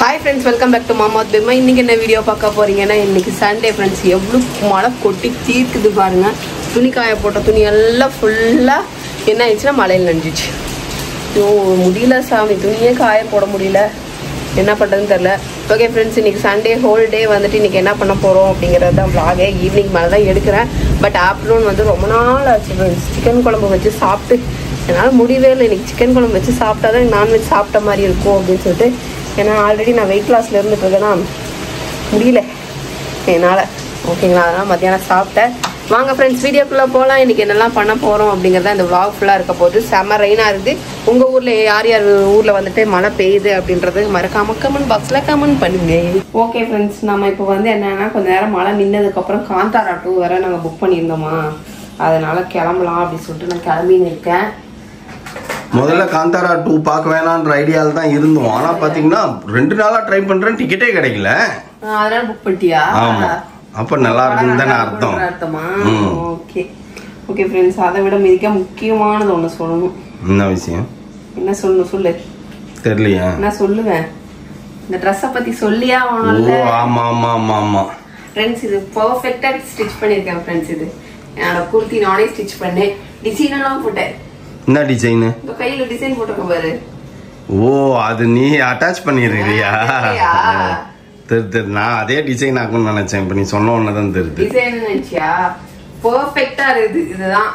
Hi friends, welcome back to Mama's Bimma. இன்னைக்கு என்ன video பார்க்க போறீங்கன்னா இன்னைக்கு சண்டே फ्रेंड्स எவ்வளவு மழை கொட்டி தீர்க்குது பாருங்க. துணி காய போட்ட துணி எல்லாம் ஃபுல்லா என்ன ஆயிடுச்சுனா மழையில நனைஞ்சிச்சு. ஐயோ முடியல சாமி, துணியே காய போட முடியல. என்ன பண்றதுன்னு தெரியல. ஓகே फ्रेंड्स, இன்னைக்கு சண்டே ஹோல் டே வந்துட்டு இன்னைக்கு என்ன பண்ண போறோம் அப்படிங்கறது தான் vlog. ஈவினிங் மேல தான் எடுக்கிறேன். பட் ஆஃப்டர்நூன் வந்து ரொம்ப நாள் ஆச்சு फ्रेंड्स. சிக்கன் குழம்பு வச்சு சாப்பிட்டு என்னால் முடியவே இல்லை. இன்னைக்கு சிக்கன் குழம்பு வச்சு சாப்பிட்டா தான் நான்வெஜ் சாப்பிட்ட மாதிரி இருக்கும் அப்படின்னு சொல்லிட்டு, ஏன்னா ஆல்ரெடி நான் வெயிட் லாஸில் இருந்துட்டு இருக்கேன்னா முடியல என்னால். ஓகேங்களா, அதனால் மத்தியானம் சாப்பிட்டேன். வாங்க ஃப்ரெண்ட்ஸ் வீடியோக்குள்ளே போகலாம். இன்றைக்கி என்னெல்லாம் பண்ண போகிறோம் அப்படிங்கிறத இந்த vlog ஃபுல்லாக இருக்க போது. செம்ம ரெயினாக இருக்குது. உங்கள் ஊரில் யார் யார் ஊரில் வந்துட்டு மழை பெய்யுது அப்படின்றது மறக்காம கமெண்ட் பாக்ஸில் கமெண்ட் பண்ணுங்க. ஓகே ஃப்ரெண்ட்ஸ், நம்ம இப்போ வந்து என்னென்னா கொஞ்ச நேரம் மழை நின்னதுக்கப்புறம் காந்தாரா 2 வேற நாங்கள் புக் பண்ணியிருந்தோமா, அதனால் கிளம்பலாம் அப்படின்னு சொல்லிட்டு நான் கிளம்பின்னு இருக்கேன். முதல்ல காந்தாரா 2 பார்க்க வேணான்ற ஐடியால தான் இருந்தோம். ஆனா பாத்தீங்கன்னா 2 நாளா ட்ரை பண்றேன், டிக்கெட்டே கிடைக்கல. அதனால புக் பண்ணிட்டியா? ஆமா, அப்ப நல்லா இருக்குன்னு தானே அர்த்தம். அர்த்தமா? ஓகே ஓகே ஃப்ரெண்ட்ஸ், அதை விட மிக முக்கியமானது ஒன்று சொல்லணும். என்ன விஷயம்? என்ன சொல்லணும் சொல்லு. தெரியலையா? நான் சொல்லுவேன். இந்த ட்ரெஸ்ஸை பத்தி சொல்லியா ஆகணும்ல. ஓ ஆமா ஆமா ஆமா ஆமா ஃப்ரெண்ட்ஸ், இது பர்ஃபெக்ட்டா ஸ்டிச் பண்ணிருக்கேன் ஃப்ரெண்ட்ஸ். இது என்னோட குர்த்தி நானே ஸ்டிச் பண்ணேன். டிசைன் எல்லாம் போட்டேன். என்ன டிசைன்? இந்த கையில டிசைன் போட்டுக்க பாரு. ஓ, அது நீ அட்டாச் பண்ணிருக்கியா? தெரியுது. நான் அதே டிசைன் ஆகும்னு நினைச்சேன். இப்ப நீ சொன்ன ஒன்னதான் தெரியுது. டிசைன் நினைச்சியா? பர்ஃபெக்ட்டா இருக்குது. இதுதான்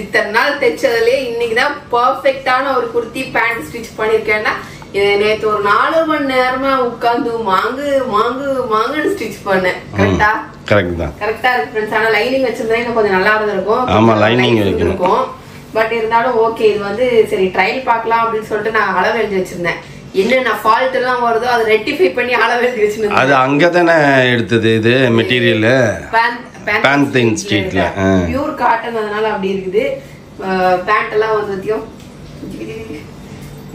இத்தனை நாள் தைச்சதுலயே இன்னைக்குதான் பர்ஃபெக்ட்டான ஒரு குர்த்தி பேண்ட் ஸ்டிச் பண்ணிருக்கேன்னா, நேற்று ஒரு 4 மணி நேரமா உட்காந்து மாங்கு மாங்கு மாங்குன்னு ஸ்டிச் பண்ணேன். கரெக்டா? கரெக்ட் தான். கரெக்டா இருக்கு ஃப்ரெண்ட்ஸ். ஆனா லைனிங் வச்சிருந்தா இன்னும் கொஞ்சம் நல்லா இருந்திருக்கும். ஆமா, லைனிங் இருக்கும். பட் இருந்தாலும் ஓகே, இது வந்து சரி ட்ரையல் பார்க்கலாம் அப்படின்னு சொல்லிட்டு நான் அளவு எழுதி வச்சிருந்தேன். என்னென்ன ஃபால்ட் எல்லாம் வருதோ அதை ரெக்டிஃபை பண்ணி அளவு எழுதி வச்சிருந்தேன். அது அங்கதானே எடுத்தது இது மெட்டீரியல்? பேந்தின் ஸ்ட்ரீட்ல பியூர் காட்டன், அதனால அப்படி இருக்குது. பேண்ட் எல்லாம் வந்துட்டியும்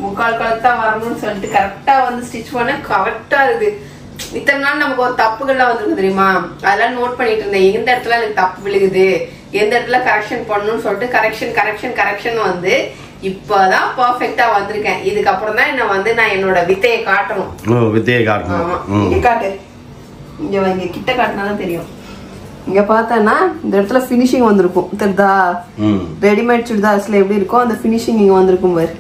முக்கால் கலத்தா வரணும்னு சொல்லிட்டு கரெக்டா வந்து ஸ்டிச் பண்ண கரெக்டா இருக்கு. இத்தனை நாள் நமக்கு ஒரு தப்புகள்லாம் வந்துருக்கு தெரியுமா, அதெல்லாம் நோட் பண்ணிட்டு இருந்தேன். எந்த இடத்துல எனக்கு தப்பு விழுகுது, எந்த இடத்துல கரெக்ஷன் பண்ணணும்னு சொல்லிட்டு கரெக்ஷன் வந்து இப்பதான் பர்ஃபெக்ட்டா வந்திருக்கேன். இதுக்கப்புறம் தான் என்ன வந்து நான் என்னோட வித்தையை காட்டணும். வித்தையை காட்டணும். இங்க காட்டு, இங்க கிட்ட காட்டினாதான் தெரியும். இங்க பார்த்தேன்னா இந்த இடத்துல பினிஷிங் வந்திருக்கும் தெரியுதா? ரெடிமேட் சுடிதார்ஸ்ல எப்படி இருக்கும் அந்த பினிஷிங் இங்க வந்திருக்கும் பாரு.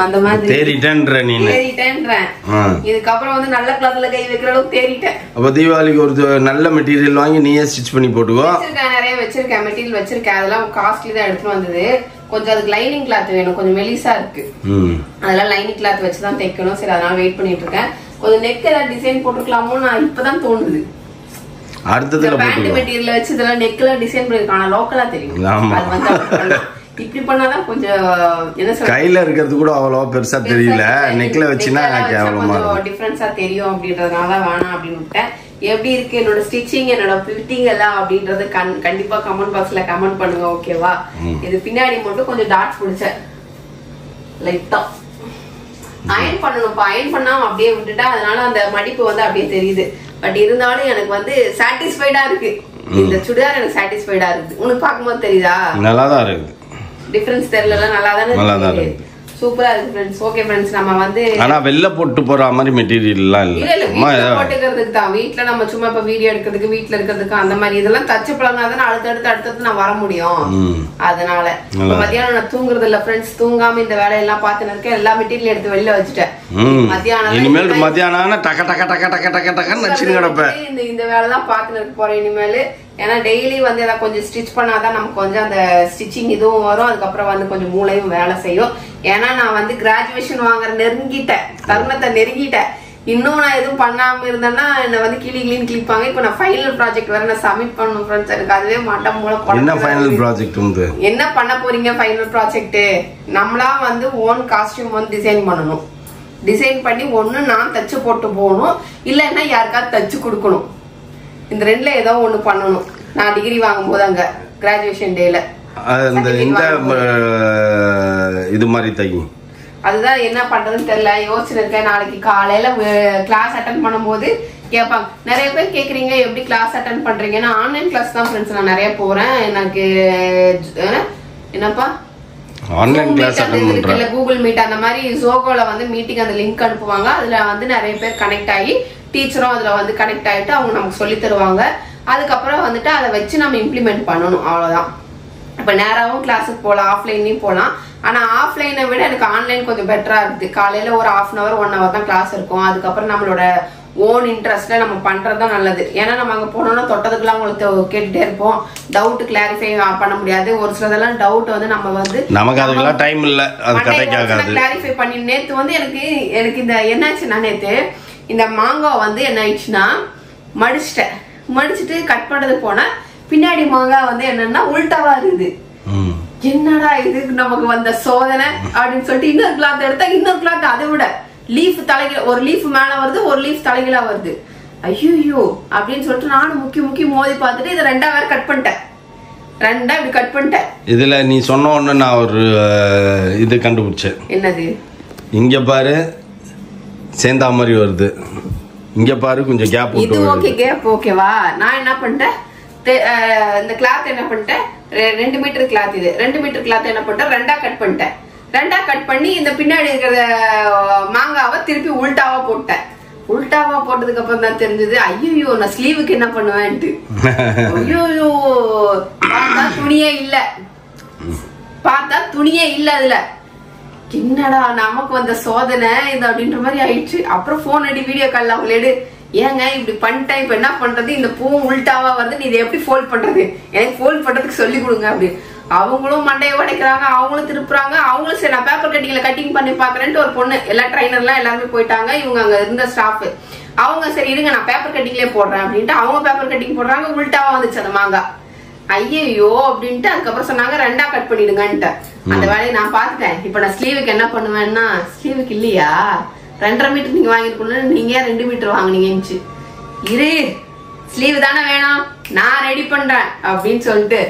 அந்த மாதிரி தேறிட்டேன்றேன். இதுக்கப்புறம் வந்து நல்ல கிளாத்ல கை வைக்கிற அளவுக்கு தேறிட்டேன். அப்ப தீபாவளிக்கு ஒரு நல்ல மெட்டீரியல் வாங்கி நீயே ஸ்டிச் பண்ணி போட்டுக்கோ. நிறைய வச்சிருக்கேன், மெட்டீரியல் வச்சிருக்கேன். அதெல்லாம் காஸ்ட்லி தான் எடுத்துட்டு வந்தது. கொஞ்சம் அதுக்கு லைனிங் கிளாத் வேணும், கொஞ்சம் மெலிசா இருக்கு. அதெல்லாம் லைனிங் கிளாத் வச்சுதான் தைக்கணும். சரி, அதனால வெயிட் பண்ணிட்டு இருக்கேன். கொஞ்சம் நெக் ஏதாவது டிசைன் போட்டுக்கலாமோ நான் இப்பதான் தோணுது. அடுத்ததுல பேண்ட் மெட்டீரியல் வச்சு இதெல்லாம் நெக்ல டிசைன் பண்ணிருக்காங்க. லோக்கலா தெரியும். அது வந்து இப்படி பண்ணாதான் கொஞ்சம் என்ன சொல்ற, கையில இருக்கிறது கூட அவ்வளவு பெருசா தெரியல. நெக்ல வச்சினா கேவலமா டிஃபரன்ஸா தெரியும் அப்படின்றதுனால வேணாம் அப்படின்னு விட்டேன். எப்படி இருக்கு என்னோட ஸ்டிச்சிங், என்னோட ஃபிட்டிங் எல்லாம் அப்படின்றது கண்டிப்பா கமெண்ட் பாக்ஸ்ல கமெண்ட் பண்ணுங்க. ஓகேவா? இது பின்னாடி மட்டும் கொஞ்சம் டாட்ஸ் பிடிச்சேன் லைட்டா. அயன் பண்ணணும்ப்பா, அயன் பண்ணாம அப்படியே விட்டுட்டா அதனால அந்த மடிப்பு வந்து அப்படியே தெரியுது. பட் இருந்தாலும் எனக்கு வந்து சாட்டிஸ்ஃபைடா இருக்கு. இந்த சுடிதார் எனக்கு சாட்டிஸ்ஃபைடா இருக்கு. உனக்கு பார்க்கும்போது தெரியுதா? நல்லாதான் இருக்கு. டிஃபரன்ஸ் தெரியல, நல்லா தானே இருக்கு. சூப்பரா இருக்கு ஃப்ரெண்ட்ஸ். ஓகே ஃப்ரெண்ட்ஸ், நம்ம வந்து ஆனா வெல்ல போட்டு போற மாதிரி மெட்டீரியல் எல்லாம் இல்ல. போட்டுக்கிறதுக்கு தான். வீட்ல நம்ம சும்மா இப்ப வீடியோ எடுக்கிறதுக்கு, வீட்ல இருக்கிறதுக்கு அந்த மாதிரி இதெல்லாம் தச்சு பழங்காதானே அடுத்தடுத்து நான் வர முடியும். அதனால மத்தியானம் நான் தூங்குறது இல்ல ஃப்ரெண்ட்ஸ். தூங்காம இந்த வேலையெல்லாம் பார்த்துன்னு இருக்கேன். எல்லா மெட்டீரியல் எடுத்து வெளில வச்சுட்டேன். மத்தியானம் இனிமேல் மத்தியானம் டக டக டக டக டக டகன்னு நச்சுன்னு கிடப்பேன். இந்த வேலை தான் பார்த்துன்னு இருக்க போறேன் இனிமேல். ஏன்னா டெய்லி வந்து ஏதாவது கொஞ்சம் ஸ்டிச் பண்ணாதான் நமக்கு கொஞ்சம் அந்த ஸ்டிச்சிங் இதுவும் வரும். அதுக்கப்புறம் வந்து கொஞ்சம் மூளையும் வேலை செய்யும். ஏன்னா நான் வந்து கிராஜுவேஷன் வாங்குற நெருங்கிட்டேன், தருணத்தை நெருங்கிட்டேன். இன்னும் நான் எதுவும் பண்ணாம இருந்தேன்னா என்ன வந்து கிளின்னு கிளிப்பாங்க. இப்ப நான் ஃபைனல் ப்ராஜெக்ட் வேற நான் சப்மிட் பண்ணணும் ஃப்ரெண்ட்ஸ். எனக்கு அதுவே மட்டம் மூலம். என்ன ஃபைனல் ப்ராஜெக்ட் வந்து என்ன பண்ண போறீங்க? ஃபைனல் ப்ராஜெக்ட் நம்மளா வந்து ஓன் காஸ்டியூம் வந்து டிசைன் பண்ணணும். டிசைன் பண்ணி ஒண்ணு நான் தச்சு போட்டு போகணும், இல்லைன்னா யாருக்காவது தச்சு கொடுக்கணும். இந்த 2ல ஏதோ ஒண்ணு பண்ணணும். நான் டிகிரி வாங்கும் போது அங்க கிராஜுவேஷன் டேல இது மாதிரி தையும். அதுதான் என்ன பண்றதுன்னு தெரியல, யோசிச்சிருக்கேன். நாளைக்கு காலையில கிளாஸ் அட்டன் பண்ணும்போது கேட்பாங்க. நிறைய பேர் கேக்குறீங்க எப்படி கிளாஸ் அட்டன் பண்றீங்கன்னா, ஆன்லைன் கிளாஸ் தான் ஃப்ரெண்ட்ஸ் நான் நிறைய போறேன். எனக்கு என்னப்பா ஆன்லைன் கிளாஸ் அட்டெண்ட் பண்றேன். கூகுள் மீட் அந்த மாதிரி ஜோகோல வந்து மீட்டிங் அந்த லிங்க் அனுப்புவாங்க. அதுல வந்து நிறைய பேர் கனெக்ட் ஆகி டீச்சரும் அதுல வந்து கனெக்ட் ஆகிட்டு அவங்க நமக்கு சொல்லி தருவாங்க. அதுக்கப்புறம் வந்துட்டு அதை வச்சு நம்ம இம்ப்ளிமெண்ட் பண்ணணும், அவ்வளவுதான். இப்ப நேராவும் கிளாஸுக்கு போகலாம், ஆஃப்லைன்லயும் போகலாம். ஆனா ஆஃப்லைனை விட எனக்கு ஆன்லைன் கொஞ்சம் பெட்டரா இருக்கு. காலையில ஒரு 1/2 hour 1 hour தான் கிளாஸ் இருக்கும். அதுக்கப்புறம் நம்மளோட ஓன் இன்ட்ரெஸ்ட்ல நம்ம பண்றதுதான் நல்லது. ஏன்னா நம்ம அங்க போனோம்னா தொட்டதுக்குலாம் உங்களுக்கு கேட்டுட்டே இருப்போம், டவுட் கிளாரிஃபை பண்ண முடியாது. ஒரு சிலதெல்லாம் டவுட் வந்து நம்ம வந்து நமக்கு அதுக்கெல்லாம் டைம் இல்ல, அது கரெக்டாகாது கிளாரிஃபை பண்ணி. நேத்து வந்து எனக்கு இந்த என்னாச்சுன்னா, நேத்து இந்த மாங்காய் வந்து என்ன ஆயிடுச்சுன்னா மடிச்சுட்டு கட் பண்ணது போனா பின்னாடி மாங்காய் வந்து என்னன்னா உள்டாவா இருக்குது. என்னடா இது நமக்கு வந்த சோதனை அப்படின்னு சொல்லிட்டு இன்னொரு கிளாத் எடுத்தா இன்னொரு கிளாத் அதை விட லீஃப் தலைகீழ, ஒரு லீஃப் மேல வருது, ஒரு லீஃப் தலைகீழா வருது. ஐயோ அப்படின்னு சொல்லிட்டு நானும் முக்கி மோதி பார்த்துட்டு இதை 2 வேற கட் பண்ணிட்டேன். 2 இப்படி கட் பண்ணிட்டேன். இதுல நீ சொன்ன உடனே நான் ஒரு இது கண்டுபிடிச்சேன். என்னது? இங்க பாரு சேர்ந்தா மாதிரி வருது, இங்க பாரு கொஞ்சம் கேப். இது ஓகே, கேப் ஓகேவா? நான் என்ன பண்ணிட்டேன், இந்த கிளாத் என்ன பண்ணிட்டேன், 2 மீட்டர் கிளாத், இது 2 மீட்டர் கிளாத் என்ன பண்ணிட்டேன், 2 கட் பண்ணிட்டேன். 2 கட் பண்ணி இந்த பின்னாடி இருக்கிற மாங்காவை திருப்பி உல்டாவா போட்டேன். உல்டாவா போட்டதுக்கு அப்புறம் தான் தெரிஞ்சது, ஐயோ நான் ஸ்லீவுக்கு என்ன பண்ணுவேன்ட்டு. ஐயோ பார்த்தா துணியே இல்ல அதுல. என்னடா நமக்கு வந்த சோதனை இது அப்படின்ற மாதிரி ஆயிடுச்சு. அப்புறம் போன் அடி, வீடியோ கால்ல அவங்கள எடு, ஏங்க இப்படி பண்ணிட்டேன், இப்ப என்ன பண்றது, இந்த பூவும் உல்டாவா வந்து நீ இதை எப்படி ஃபோல்ட் பண்றது, எனக்கு ஃபோல்ட் பண்றதுக்கு சொல்லி கொடுங்க அப்படின்னு. அவங்களும் மண்டையை உடைக்கிறாங்க, அவங்களும் திருப்புறாங்க. அவங்களும் சரி நான் பேப்பர் கட்டிங்ல கட்டிங் பண்ணி பாக்குறேன்ட்டு ஒரு பொண்ணு, எல்லா ட்ரைனர்லாம் எல்லாருமே போயிட்டாங்க. இவங்க அங்க இருந்த ஸ்டாஃப் அவங்க சரி இருங்க நான் பேப்பர் கட்டிங்லேயே போடுறேன் அப்படின்ட்டு அவங்க பேப்பர் கட்டிங் போடுறாங்க. உல்டாவா வந்துச்சு அந்த மாங்காய். ஐயோ அப்படின்ட்டு அதுக்கப்புறம் சொன்னாங்க 2 கட் பண்ணிடுங்கன்ட்டு. அந்த வேலையை நான் பாத்துட்டேன். இப்ப நான் ஸ்லீவுக்கு என்ன பண்ணுவேன்னா, ஸ்லீவுக்கு இல்லையா 2.5 மீட்டர் நீங்க வாங்கிருக்கணும், நீங்க 2 மீட்டர் வாங்கினீங்க, இரு ஸ்லீவ் தானே வேணும் நான் ரெடி பண்றேன் அப்படின்னு சொல்லிட்டு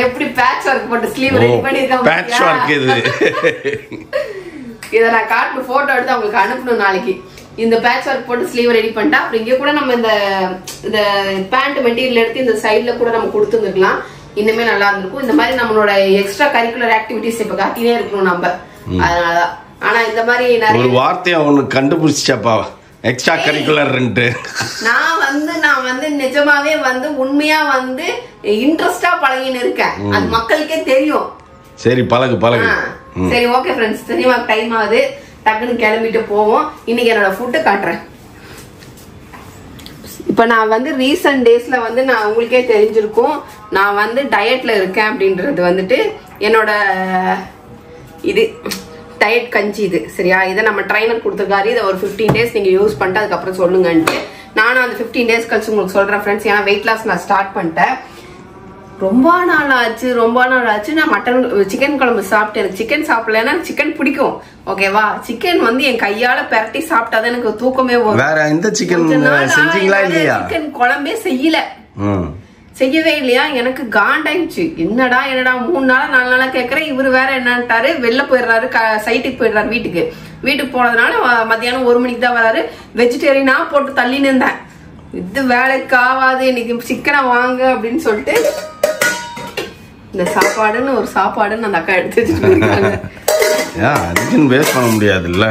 எப்படி பேட்ச் ஒர்க் போட்டு ஸ்லீவ் ரெடி பண்ணிருக்கேன். இதை நான் காட்டு போட்டோ எடுத்து அவங்களுக்கு அனுப்பணும் நாளைக்கு. இந்த பேட்ச் ஒர்க் போட்டு ஸ்லீவ் ரெடி பண்ணிட்டா அப்புறம் இங்க கூட நம்ம இந்த பேண்ட் மெட்டீரியல் எடுத்து இந்த சைட்ல கூட நம்ம கொடுத்துருக்கலாம், இன்னுமே நல்லா இருந்திருக்கும். இந்த மாதிரி நம்மளோட எக்ஸ்ட்ரா கரிக்குலர் ஆக்டிவிட்டிஸ் இப்ப காட்டினே இருக்கணும் நம்ம, அதனாலதான். ஆனா இந்த மாதிரி நிறைய வார்த்தையை அவனுக்கு கண்டுபிடிச்சாப்பா எக்ஸ்ட்ரா கரிக்குலர். நான் வந்து நிஜமாவே வந்து உண்மையா வந்து இன்ட்ரெஸ்டா பழகின்னு இருக்கேன், அது மக்களுக்கே தெரியும். சரி பழகு. சரி ஓகே ஃப்ரெண்ட்ஸ், தெரியுமா டைம் ஆகுது, டக்குன்னு கிளம்பிட்டு போவோம். இன்னைக்கு என்னோட ஃபுட்டு காட்டுறேன். இப்ப நான் வந்து ரீசன்ட் டேஸ்ல வந்து நான் உங்களுக்கே தெரிஞ்சிருக்கும் நான் வந்து டயட்ல இருக்கேன் அப்படின்றது வந்துட்டு என்னோட இது டயட் கஞ்சி இது சரியா. இதை நம்ம ட்ரைனர் கொடுத்துருக்காரு, இதை ஒரு 15 days நீங்க யூஸ் பண்ணிட்டு அதுக்கப்புறம் சொல்லுங்கன்ட்டு. நானும் அந்த 15 days கழிச்சு உங்களுக்கு சொல்றேன் ஃப்ரெண்ட்ஸ். ஏன்னா வெயிட் லாஸ் நான் ஸ்டார்ட் பண்ணிட்டேன். ரொம்ப நாள் ஆச்சு நான் சிக்கன் குழம்பு சாப்பிட்டேன். எனக்கு சிக்கன் சாப்பிடலன்னா சிக்கன் பிடிக்கும் ஓகேவா. சிக்கன் வந்து என் கையால பெரட்டி சாப்பிட்டாதான் எனக்கு தூக்கமே வரும். வேற எந்த சிக்கன் செஞ்சீங்களா இல்லையா? சிக்கன் குழம்பே செய்யவே இல்லையா. எனக்கு காண்டாயிடுச்சு. என்னடா 3 நாளா 4 நாளா கேக்குறேன். இவரு வேற என்னட்டாரு, வெளில போயிடுறாரு, சைட்டுக்கு போயிடுறாரு. வீட்டுக்கு போனதுனால மத்தியானம் 1 மணிக்கு தான் வராரு. வெஜிடேரியனா போட்டு தள்ளின்னு இருந்தேன். இது வேலைக்கு ஆகாது, இன்னைக்கு சிக்கனை வாங்க அப்படின்னு சொல்லிட்டு இந்த சாப்பாடுன்னு ஒரு சாப்பாடுன்னு அந்த அக்கா எடுத்து வச்சுட்டு வேஸ்ட் பண்ண முடியாதுல்ல.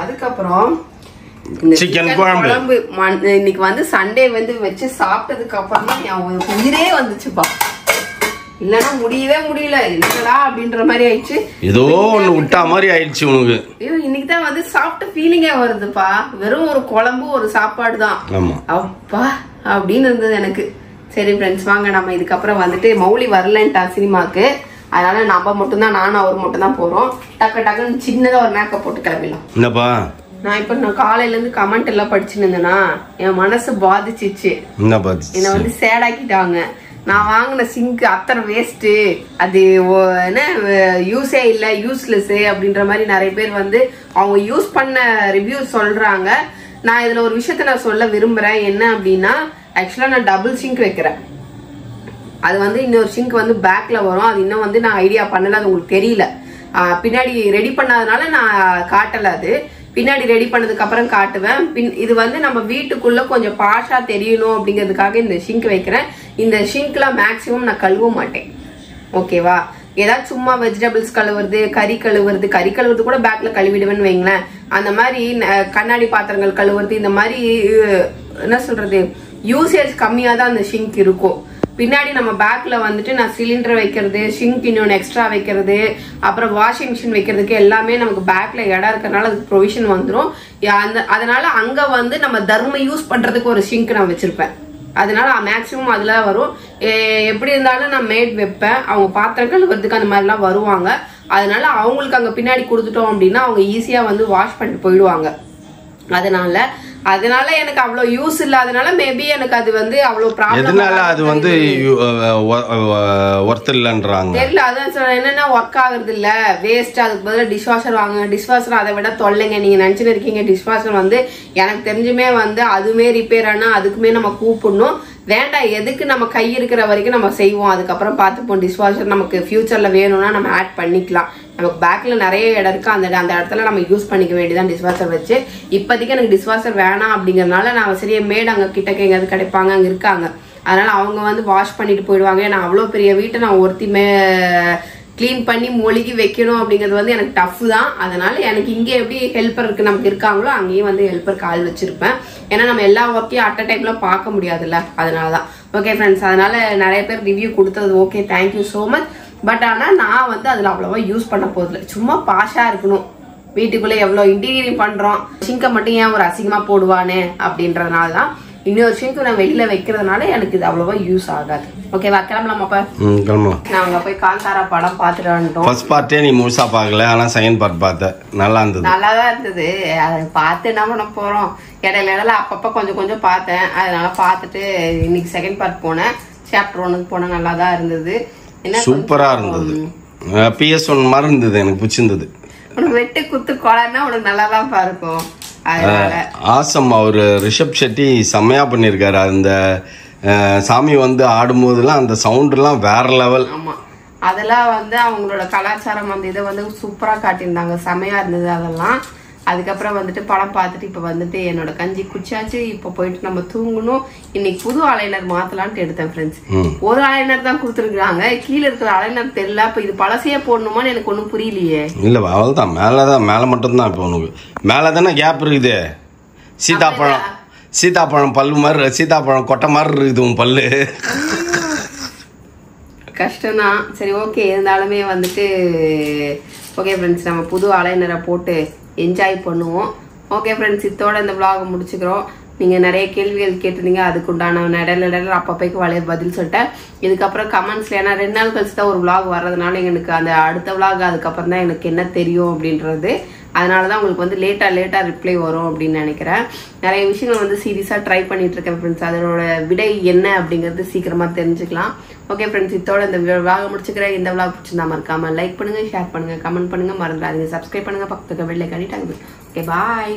அதுக்கப்புறம் சிக்கன் குழம்பு இன்னைக்கு வந்து சண்டே வந்து வச்சு சாப்பிட்டதுக்கு அப்புறம் தான் என் உயிரே வந்துச்சுப்பா. இல்லன்னா முடியவே முடியல, என்னடா அப்படின்ற மாதிரி ஆயிடுச்சு. ஏதோ ஒண்ணு விட்டா மாதிரி ஆயிடுச்சு உனக்கு. ஐயோ இன்னைக்குதான் வந்து சாப்பிட்ட ஃபீலிங்கே வருதுப்பா. வெறும் ஒரு குழம்பு ஒரு சாப்பாடு தான், அப்பா அப்படின்னு இருந்தது எனக்கு. சரி ஃப்ரெண்ட்ஸ் வாங்க நம்ம இதுக்கப்புறம் வந்துட்டு மௌலி வரலன்ட்டா சினிமாக்கு, அதனால நம்ம மட்டும்தான், நானும் அவர் மட்டும் தான் போறோம். டக்குன்னு சின்னதா ஒரு மேக்கப் போட்டு கிளம்பிடலாம். என்னப்பா நான் காலையில இருந்து கமெண்ட் எல்லாம் படிச்சுன்னு இருந்தேன்னா என் மனசு பாதிச்சிச்சு. என்ன வந்து சேடாக்கிட்டாங்க. நான் வாங்கின சிங்க் அத்தனை வேஸ்ட், அது என்ன யூஸே இல்ல, யூஸ்லெஸ் அப்படின்ற மாதிரி நிறைய பேர் வந்து அவங்க யூஸ் பண்ண ரிவ்யூ சொல்றாங்க. நான் இதுல ஒரு விஷயத்த நான் சொல்ல விரும்புறேன். என்ன அப்படின்னா ஆக்சுவலா நான் டபுள் சிங்க் வைக்கிறேன். அது வந்து இன்னொரு சிங்க் வந்து பேக்ல வரும். அது இன்னும் வந்து நான் ஐடியா பண்ணல, அது உங்களுக்கு தெரியல. பின்னாடி ரெடி பண்ணாதனால நான் காட்டல. அது பின்னாடி ரெடி பண்ணதுக்கு அப்புறம் காட்டுவேன். இது வந்து நம்ம வீட்டுக்குள்ள கொஞ்சம் பாஷா தெரியணும் அப்படிங்கிறதுக்காக இந்த ஷிங்க் வைக்கிறேன். இந்த ஷிங்க்ல மேக்சிமம் நான் கழுவ மாட்டேன் ஓகேவா. ஏதாவது சும்மா வெஜிடபிள்ஸ் கழுவுறது, கறி கழுவுறது கூட பேக்ல கழுவிடுவேன்னு வைங்களேன். அந்த மாதிரி கண்ணாடி பாத்திரங்கள் கழுவுறது, இந்த மாதிரி என்ன சொல்றது யூசேஜ் கம்மியா தான் அந்த ஷிங்க் இருக்கும். பின்னாடி நம்ம பேக்ல வந்துட்டு நான் சிலிண்டர் வைக்கிறது, ஷிங்க் இன்னொன்று எக்ஸ்ட்ரா வைக்கிறது, அப்புறம் வாஷிங் மிஷின் வைக்கிறதுக்கு எல்லாமே நமக்கு பேக்ல இடம் இருக்கிறதுனால அதுக்கு ப்ரொவிஷன் வந்துடும். அதனால அங்க வந்து நம்ம தர்ம யூஸ் பண்றதுக்கு ஒரு ஷிங்க் நான் வச்சிருப்பேன். அதனால மேக்சிமம் அதுல வரும். எப்படி இருந்தாலும் நான் மேட் வைப்பேன். அவங்க பாத்திரங்கள் கழுவுறதுக்கு அந்த மாதிரிலாம் வருவாங்க. அதனால அவங்களுக்கு அங்க பின்னாடி கொடுத்துட்டோம் அப்படின்னா அவங்க ஈஸியா வந்து வாஷ் பண்ணிட்டு போயிடுவாங்க. அதனால எனக்கு அவ்வளவு யூஸ் இல்லாதனால மேபி எனக்கு அது வந்து அவ்வளவு ப்ராப்ளம். எதனால அது வந்து ஒர்த் இல்லன்றாங்க தெரியல. அதான் சொல்றேன், என்னன்னா ஒர்க் ஆகுறது இல்ல, வேஸ்ட். அதுக்கு பதிலா டிஷ் வாஷர் வாங்க. டிஷ் வாஷர் அதை விட தொல்லைங்க. நீங்க நினைச்சுட்டு இருக்கீங்க டிஷ் வாஷர் வந்து எனக்கு தெரிஞ்சுமே வந்து அதுவுமே ரிப்பேர் ஆனா அதுக்குமே நம்ம கூப்பிடணும். வேண்டாம், எதுக்கு நம்ம கை இருக்கிற வரைக்கும் நம்ம செய்வோம், அதுக்கப்புறம் பார்த்துப்போம். டிஷ் வாஷர் நமக்கு ஃபியூச்சர்ல வேணும்னா நம்ம ஆட் பண்ணிக்கலாம். நமக்கு பேக்ல நிறைய இடம் இருக்கு, அந்த இடத்துல நம்ம யூஸ் பண்ணிக்க வேண்டியதான் டிஷ் வாஷர் வச்சு. இப்போதைக்கு எனக்கு டிஷ் வாஷர் வேணாம் அப்படிங்கறதுனால நான் சரியா மேட் அங்க கிட்டக்க எங்கேயாவது கிடைப்பாங்க, அங்க இருக்காங்க. அதனால அவங்க வந்து வாஷ் பண்ணிட்டு போயிடுவாங்க. ஏன்னா அவ்வளவு பெரிய வீட்டை நான் ஒருத்திமே கிளீன் பண்ணி மொழிகி வைக்கணும் அப்படிங்கிறது வந்து எனக்கு டஃப் தான். அதனால எனக்கு இங்கே எப்படி ஹெல்ப்பருக்கு நமக்கு இருக்காங்களோ அங்கேயும் வந்து ஹெல்ப்பருக்கு ஆள் வச்சிருப்பேன். ஏன்னா நம்ம எல்லா ஒர்க்கையும் அட் அ டைம்ல பார்க்க முடியாதுல்ல, அதனாலதான். ஓகே ஃப்ரெண்ட்ஸ், அதனால நிறைய பேர் ரிவ்யூ கொடுத்தது okay, thank you so much. But ஆனால் நான் வந்து அதில் அவ்வளோவா யூஸ் பண்ண போதில்லை. சும்மா பாஷா இருக்கணும். வீட்டுக்குள்ளே எவ்வளோ இன்டீரியரிங் பண்ணுறோம், ஷிங்கை மட்டும் ஏன் ஒரு அசிங்கமாக போடுவானே அப்படின்றதுனால தான். இன்னொரு ஷிங்க் நான் வெளியில வைக்கிறதுனால எனக்கு இது அவ்வளவா யூஸ் ஆகாது. ஓகேவா, கிளம்பலாமா? கிளம்பலாம். நாங்க போய் காந்தாரா படம் பார்த்துட்டு வந்துட்டோம். ஃபர்ஸ்ட் பார்ட்டே நீ முழுசா பார்க்கல, ஆனா செகண்ட் பார்ட் பார்த்தேன். நல்லா இருந்தது. நல்லா தான் இருந்தது. அதை பார்த்து என்ன பண்ண போறோம், இடையில அப்பப்ப கொஞ்சம் கொஞ்சம் பார்த்தேன். அதனால பார்த்துட்டு இன்னைக்கு செகண்ட் பார்ட் போனேன். சாப்டர் 1 போனேன். நல்லா தான் இருந்தது. சூப்பரா இருந்தது. PS1 மாதிரி இருந்தது. எனக்கு பிடிச்சிருந்தது. உனக்கு வெட்டு குத்து கொலைன்னா உனக்கு நல்லா தான் இருக்கும். ஆசம். அவரு ரிஷப் ஷெட்டி செம்மையா பண்ணிருக்காரு. அந்த சாமி வந்து ஆடும் போதெல்லாம் அந்த சவுண்ட் எல்லாம் வேற லெவல். ஆமா, அதெல்லாம் வந்து அவங்களோட கலாச்சாரம் அந்த இதை வந்து சூப்பரா காட்டியிருந்தாங்க. செம்மையா இருந்தது அதெல்லாம். அதுக்கப்புறம் வந்துட்டு படம் பார்த்துட்டு இப்ப வந்துட்டு என்னோட கஞ்சி குச்சாச்சு. இப்ப போயிட்டு நம்ம தூங்கணும். இன்னைக்கு புது அலைனர் மாத்தலான்ட்டு எடுத்தேன் ஃப்ரெண்ட்ஸ். ஒரு அலைனர் தான் கொடுத்துருக்காங்க, கீழே இருக்கிற அலைனர் தெரியல. இப்ப இது பழசையே போடணுமான்னு எனக்கு ஒன்னும் புரியலையே. இல்ல அவள்தான் மேலதான், மேல மட்டும் தான். இப்ப உனக்கு மேலதானே கேப் இருக்குது. சீதாப்பழம் பல்லு மாதிரி, சீதாப்பழம் கொட்டை மாதிரி இருக்குது உன் பல்லு. கஷ்டம்தான். சரி ஓகே, இருந்தாலுமே வந்துட்டு ஓகே ஃப்ரெண்ட்ஸ், நம்ம புது அலைனரை போட்டு என்ஜாய் பண்ணுவோம். ஓகே ஃப்ரெண்ட்ஸ், இதோட இந்த vlog முடிச்சுக்கிறோம். நீங்க நிறைய கேள்விகள் கேட்டிருந்தீங்க, அதுக்குண்டான இடையில அப்பப்பைக்கு பதில் சொல்லிட்டேன். இதுக்கப்புறம் கமெண்ட்ஸ்ல, ஏன்னா 2 நாள் கழிச்சு தான் ஒரு vlog வர்றதுனால எனக்கு அந்த அடுத்த vlog அதுக்கப்புறம் தான் எனக்கு என்ன தெரியும் அப்படின்றது. அதனாலதான் உங்களுக்கு வந்து லேட்டா ரிப்ளை வரும் அப்படின்னு நினைக்கிறேன். நிறைய விஷயங்கள் வந்து சீரியஸா ட்ரை பண்ணிட்டு இருக்கேன் ஃப்ரெண்ட்ஸ். அதோட விடை என்ன அப்படிங்கிறது சீக்கிரமா தெரிஞ்சுக்கலாம். ஓகே ஃப்ரெண்ட்ஸ், இதோட இந்த vlog முடிச்சுக்கிறேன். இந்த vlog பிடிச்சிருந்தா மறக்காம லைக் பண்ணுங்க, ஷேர் பண்ணுங்க, கமெண்ட் பண்ணுங்க, மறந்துடாதீங்க சப்ஸ்கிரைப் பண்ணுங்க, பக்கத்துக்கு பெல் ஐகானை டாங்க. ஓகே, பாய்.